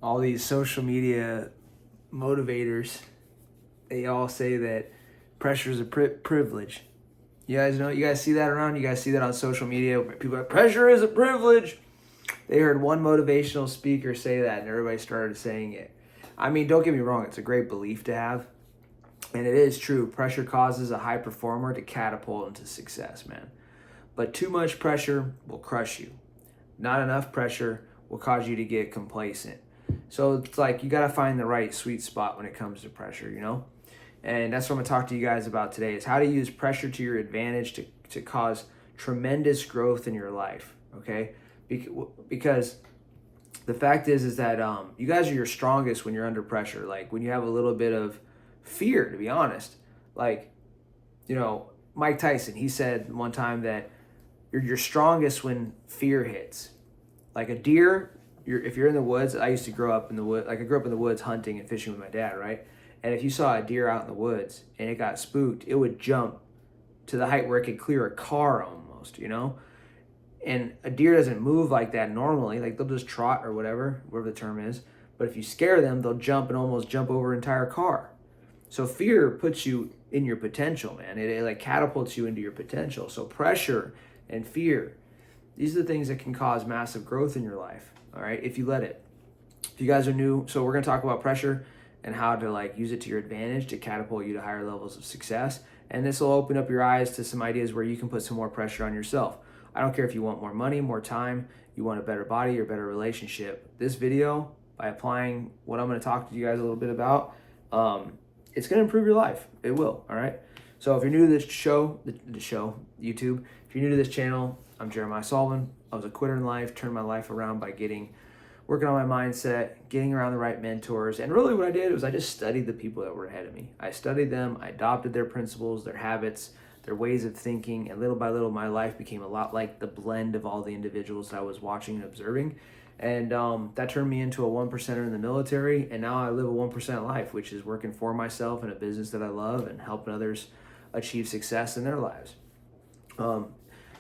all these social media motivators, they all say that pressure is a privilege. You guys know, you guys see that around? You guys see that on social media? People are like, pressure is a privilege. They heard one motivational speaker say that and everybody started saying it. I mean, don't get me wrong, it's a great belief to have. And it is true. Pressure causes a high performer to catapult into success, man. But too much pressure will crush you. Not enough pressure will cause you to get complacent. So it's like you got to find the right sweet spot when it comes to pressure, you know? And that's what I'm going to talk to you guys about today is how to use pressure to your advantage to cause tremendous growth in your life, okay? Because the fact is that you guys are your strongest when you're under pressure. Like when you have a little bit of fear, to be honest. Like, you know, Mike Tyson, he said one time that you're strongest when fear hits. Like a deer, if you're in the woods, I used to grow up in the woods. Like I grew up in the woods hunting and fishing with my dad, right? And if you saw a deer out in the woods and it got spooked, it would jump to the height where it could clear a car almost, you know? And a deer doesn't move like that normally. Like they'll just trot or whatever the term is. But if you scare them, they'll jump and almost jump over an entire car. So fear puts you in your potential, man. It like catapults you into your potential. So pressure and fear, these are the things that can cause massive growth in your life, all right, if you let it. If you guys are new, so we're going to talk about pressure and how to like use it to your advantage to catapult you to higher levels of success. And this will open up your eyes to some ideas where you can put some more pressure on yourself. I don't care if you want more money, more time, you want a better body or better relationship. This video, by applying what I'm going to talk to you guys a little bit about, it's going to improve your life. It will, all right? So if you're new to this show, YouTube, if you're new to this channel, I'm Jeremiah Sullivan. I was a quitter in life, turned my life around by working on my mindset, getting around the right mentors. And really what I did was I just studied the people that were ahead of me. I studied them, I adopted their principles, their habits, their ways of thinking, and little by little, my life became a lot like the blend of all the individuals that I was watching and observing. And that turned me into a 1%er in the military, and now I live a 1% life, which is working for myself in a business that I love and helping others achieve success in their lives.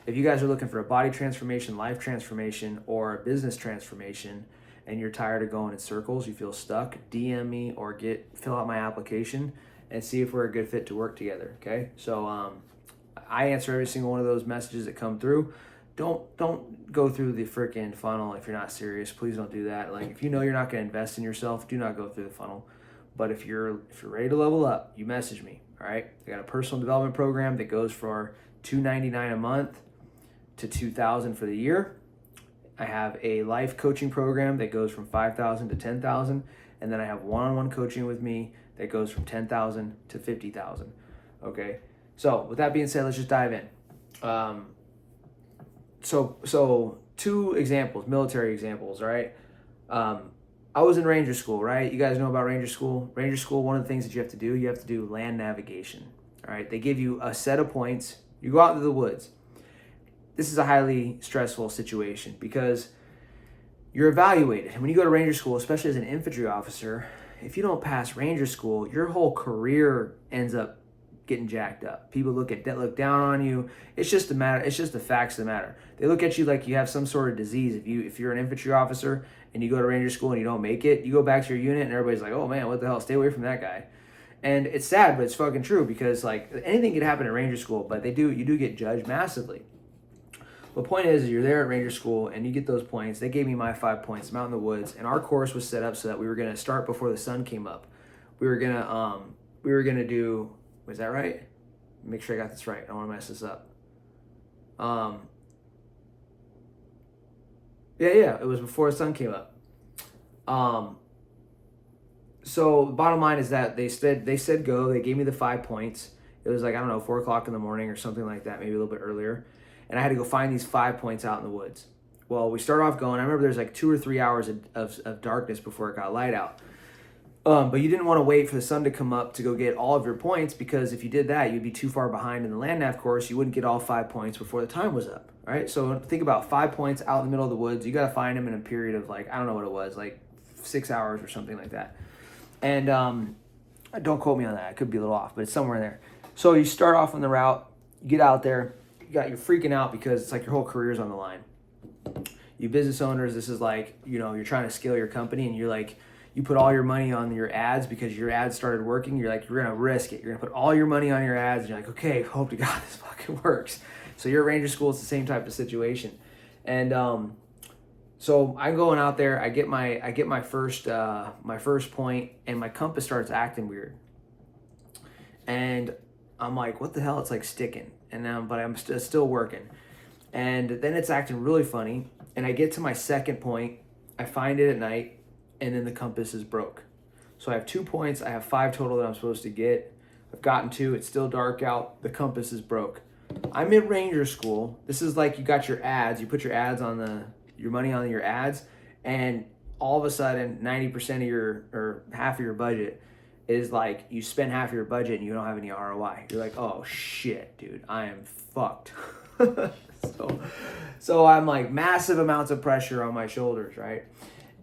If you guys are looking for a body transformation, life transformation, or a business transformation, and you're tired of going in circles, you feel stuck, DM me or fill out my application and see if we're a good fit to work together, okay? So I answer every single one of those messages that come through. Don't go through the freaking funnel if you're not serious. Please don't do that. Like if you know you're not going to invest in yourself, do not go through the funnel. But if you're ready to level up, you message me, all right? I got a personal development program that goes for $299 a month to $2,000 for the year. I have a life coaching program that goes from $5,000 to $10,000, and then I have one-on-one coaching with me that goes from $10,000 to $50,000. Okay, so with that being said, let's just dive in. So two examples, military examples. All right, I was in Ranger School, right? You guys know about Ranger School. Ranger School, one of the things that you have to do land navigation. All right, they give you a set of points. You go out into the woods. This is a highly stressful situation because you're evaluated. And when you go to Ranger School, especially as an infantry officer, if you don't pass Ranger School, your whole career ends up getting jacked up. People look down on you. It's just the facts of the matter. They look at you like you have some sort of disease. If you're an infantry officer and you go to Ranger School and you don't make it, you go back to your unit and everybody's like, oh man, what the hell? Stay away from that guy. And it's sad, but it's fucking true because like anything could happen at Ranger School, but you do get judged massively. The point is, you're there at Ranger School and you get those points. They gave me my 5 points. I'm out in the woods, and our course was set up so that we were gonna start before the sun came up. We were gonna do. Was that right? Make sure I got this right. I don't want to mess this up. Yeah. It was before the sun came up. So the bottom line is that they said go. They gave me the 5 points. It was like, I don't know, 4:00 in the morning or something like that, maybe a little bit earlier. And I had to go find these 5 points out in the woods. Well, we start off going, I remember there's like 2 or 3 hours of darkness before it got light out. But you didn't want to wait for the sun to come up to go get all of your points, because if you did that, you'd be too far behind in the land nav course. You wouldn't get all 5 points before the time was up. All right. So think about 5 points out in the middle of the woods. You got to find them in a period of like, I don't know what it was, like 6 hours or something like that. And don't quote me on that. It could be a little off, but it's somewhere in there. So you start off on the route, you get out there, you're freaking out because it's like your whole career's on the line. You business owners, this is like, you're trying to scale your company and you're like, you put all your money on your ads because your ads started working. You're like, you're going to risk it. You're going to put all your money on your ads. And you're like, okay, hope to God this fucking works. So your Ranger school is the same type of situation. And so I'm going out there. I get my first point, and my compass starts acting weird. And I'm like, what the hell? It's like sticking. But I'm still working. And then it's acting really funny. And I get to my second point. I find it at night. And then the compass is broke. So I have 2 points. I have 5 total that I'm supposed to get. I've gotten 2. It's still dark out. The compass is broke. I'm in Ranger school. This is like you got your ads. You put your ads your money on your ads, and all of a sudden, 90% of or half of your budget is like you spend half of your budget and you don't have any ROI. You're like, oh shit, dude, I am fucked. So I'm like massive amounts of pressure on my shoulders, right?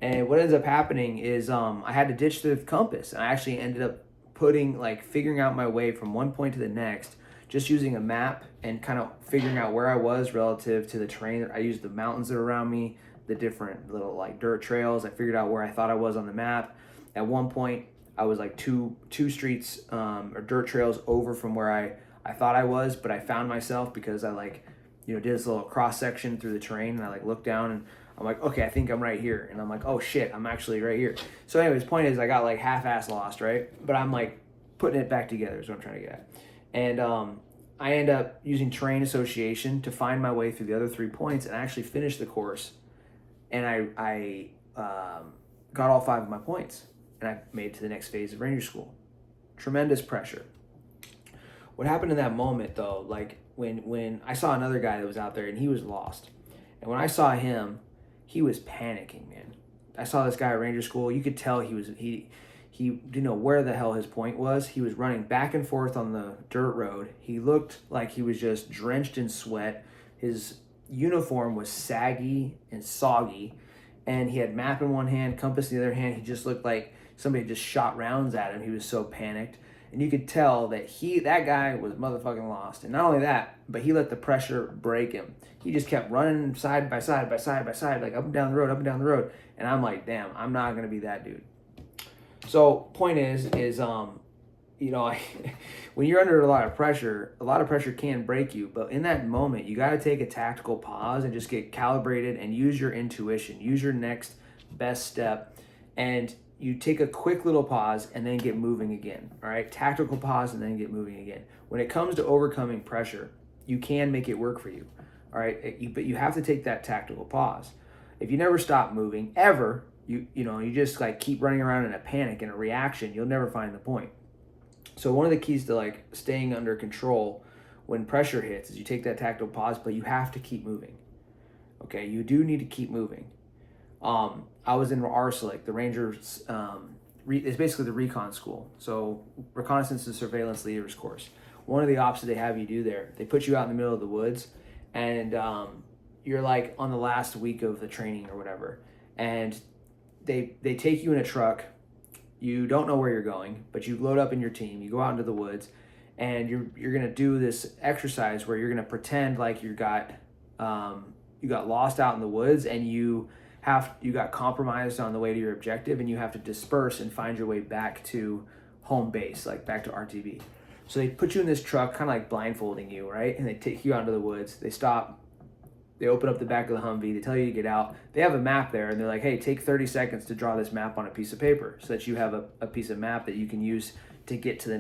And what ends up happening is I had to ditch the compass. And I actually ended up figuring out my way from one point to the next, just using a map and kind of figuring out where I was relative to the terrain. I used the mountains that are around me, the different little like dirt trails. I figured out where I thought I was on the map. At one point, I was like two streets or dirt trails over from where I thought I was, but I found myself because I did this little cross section through the terrain, and I looked down and I'm like, okay, I think I'm right here. And I'm like, oh shit, I'm actually right here. So anyways, point is I got like half-ass lost, right? But I'm like putting it back together is what I'm trying to get at. And I end up using terrain association to find my way through the other 3 points and actually finish the course. And I got all 5 of my points, and I made it to the next phase of Ranger school. Tremendous pressure. What happened in that moment though, like when I saw another guy that was out there and he was lost. And when I saw him, he was panicking, man. I saw this guy at Ranger school. You could tell he didn't know where the hell his point was. He was running back and forth on the dirt road. He looked like he was just drenched in sweat. His uniform was saggy and soggy, and he had map in one hand, compass in the other hand. He just looked like somebody just shot rounds at him. He was so panicked. And you could tell that that guy was motherfucking lost. And not only that, but he let the pressure break him. He just kept running side by side, like up and down the road. And I'm like, damn, I'm not going to be that dude. So point is when you're under a lot of pressure can break you. But in that moment, you got to take a tactical pause and just get calibrated and use your intuition. Use your next best step. And you take a quick little pause and then get moving again. All right, tactical pause and then get moving again. When it comes to overcoming pressure, you can make it work for you. All right, but you have to take that tactical pause. If you never stop moving ever, you just like keep running around in a panic and a reaction, you'll never find the point. So one of the keys to like staying under control when pressure hits is you take that tactical pause, but you have to keep moving. Okay, you do need to keep moving. I was in RSLIC, the Rangers, it's basically the Recon school. So Reconnaissance and Surveillance Leaders course. One of the ops that they have you do there, they put you out in the middle of the woods, and you're like on the last week of the training or whatever. And they take you in a truck. You don't know where you're going, but you load up in your team. You go out into the woods, and you're gonna do this exercise where you're gonna pretend like you got lost out in the woods, and you got compromised on the way to your objective, and you have to disperse and find your way back to home base, like back to RTB. So they put you in this truck, kind of like blindfolding you, right? And they take you out into the woods. They stop. They open up the back of the Humvee. They tell you to get out. They have a map there, and they're like, hey, take 30 seconds to draw this map on a piece of paper so that you have a piece of map that you can use to get to the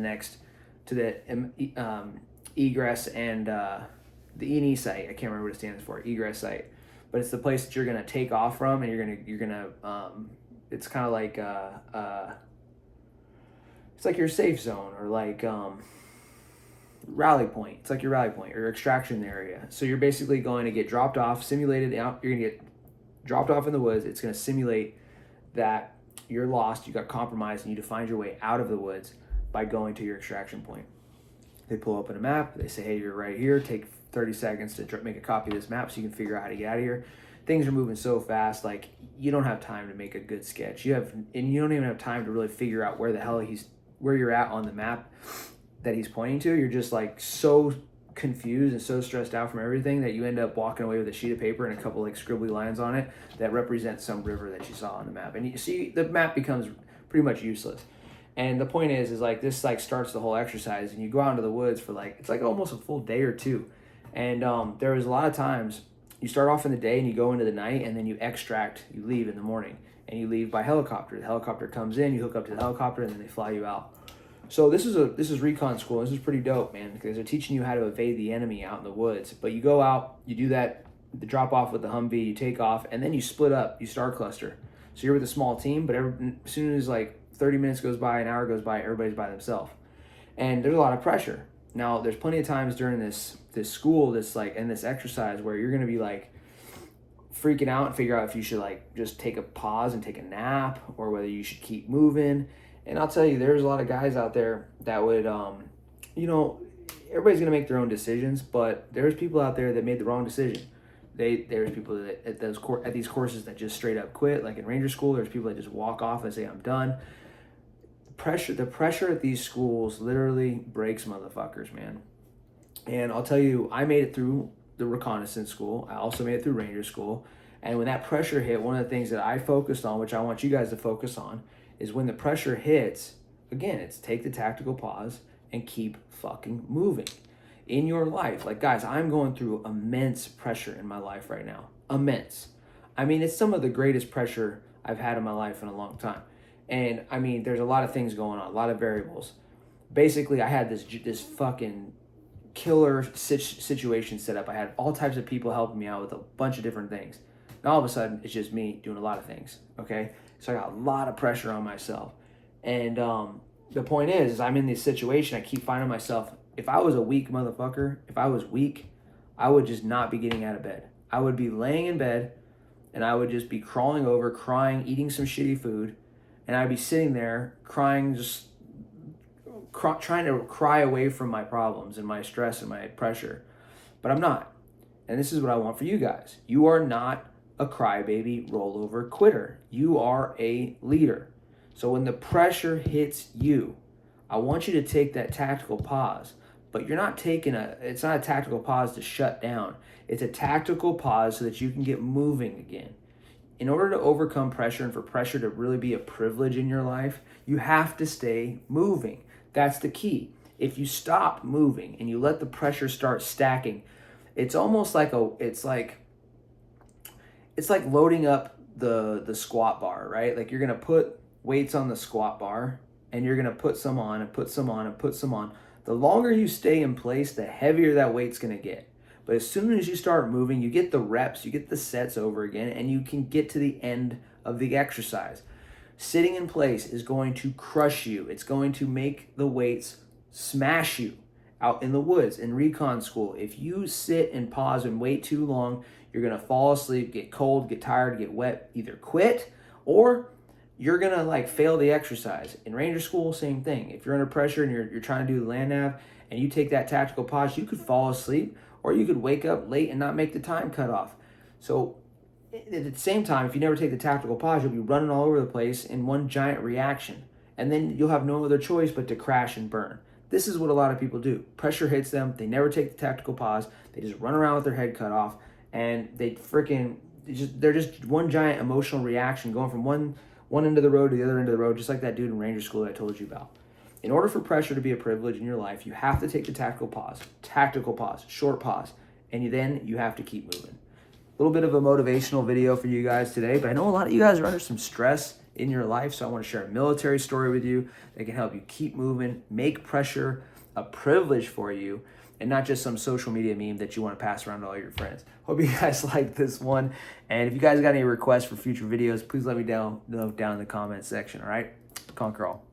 egress and the E&E site. I can't remember what it stands for, egress site. But it's the place that you're gonna take off from, and you're gonna it's kind of like it's like your safe zone, or like rally point. It's like your rally point or your extraction area. So you're basically going to get dropped off, simulated out. You're gonna get dropped off in the woods. It's gonna simulate that you're lost, you got compromised, and you need to find your way out of the woods by going to your extraction point. They pull open a map. They say, hey, you're right here. Take 30 seconds to make a copy of this map so you can figure out how to get out of here. Things are moving so fast, like you don't have time to make a good sketch. You don't even have time to really figure out where the hell where you're at on the map that he's pointing to. You're just like so confused and so stressed out from everything that you end up walking away with a sheet of paper and a couple like scribbly lines on it that represent some river that you saw on the map. And you see the map becomes pretty much useless. And the point is like this like starts the whole exercise, and you go out into the woods for like, it's like almost a full day or two. And there was a lot of times you start off in the day and you go into the night, and then you leave in the morning, and you leave by helicopter. The helicopter comes in, you hook up to the helicopter, and then they fly you out. So this is recon school. This is pretty dope, man, because they're teaching you how to evade the enemy out in the woods. But you go out, you do that, the drop off with the Humvee, you take off, and then you split up, you star cluster. So you're with a small team, but as soon as like 30 minutes goes by, an hour goes by, everybody's by themselves. And there's a lot of pressure. Now, there's plenty of times during this school, this exercise where you're going to be like freaking out and figure out if you should like just take a pause and take a nap, or whether you should keep moving. And I'll tell you, there's a lot of guys out there that would, you know, everybody's going to make their own decisions, but there's people out there that made the wrong decision. There's people that at these courses that just straight up quit. Like in Ranger School, there's people that just walk off and say, I'm done. The pressure at these schools literally breaks motherfuckers, man. And I'll tell you, I made it through the reconnaissance school. I also made it through Ranger School. And when that pressure hit, one of the things that I focused on, which I want you guys to focus on, is when the pressure hits, again, it's take the tactical pause and keep fucking moving. In your life, like guys, I'm going through immense pressure in my life right now. Immense. I mean, it's some of the greatest pressure I've had in my life in a long time. And I mean, there's a lot of things going on, a lot of variables. Basically, I had this fucking killer situation set up. I had all types of people helping me out with a bunch of different things. And all of a sudden, it's just me doing a lot of things, okay? So I got a lot of pressure on myself. And the point is I'm in this situation, I keep finding myself, if I was a weak motherfucker, if I was weak, I would just not be getting out of bed. I would be laying in bed, and I would just be crawling over, crying, eating some shitty food, and I'd be sitting there crying, just trying to cry away from my problems and my stress and my pressure. But I'm not. And this is what I want for you guys. You are not a crybaby, rollover quitter. You are a leader. So when the pressure hits you, I want you to take that tactical pause. But you're not it's not a tactical pause to shut down. It's a tactical pause so that you can get moving again. In order to overcome pressure and for pressure to really be a privilege in your life, you have to stay moving. That's the key. If you stop moving and you let the pressure start stacking, it's almost like it's like loading up the squat bar, right? Like you're gonna put weights on the squat bar, and you're gonna put some on and put some on and put some on. The longer you stay in place, the heavier that weight's gonna get. But as soon as you start moving, you get the reps, you get the sets over again, and you can get to the end of the exercise. Sitting in place is going to crush you. It's going to make the weights smash you out in the woods. In recon school, if you sit and pause and wait too long, you're gonna fall asleep, get cold, get tired, get wet, either quit, or you're gonna like fail the exercise. In Ranger School, same thing. If you're under pressure and you're trying to do the land nav and you take that tactical pause, you could fall asleep, or you could wake up late and not make the time cut off. So at the same time, if you never take the tactical pause, you'll be running all over the place in one giant reaction. And then you'll have no other choice but to crash and burn. This is what a lot of people do. Pressure hits them, they never take the tactical pause, they just run around with their head cut off, and they're just one giant emotional reaction going from one end of the road to the other end of the road, just like that dude in Ranger School that I told you about. In order for pressure to be a privilege in your life, you have to take the tactical pause, short pause, and then you have to keep moving. A little bit of a motivational video for you guys today, but I know a lot of you guys are under some stress in your life, so I want to share a military story with you that can help you keep moving, make pressure a privilege for you, and not just some social media meme that you want to pass around to all your friends. Hope you guys liked this one, and if you guys got any requests for future videos, please let me know down in the comments section, all right? Conquer all.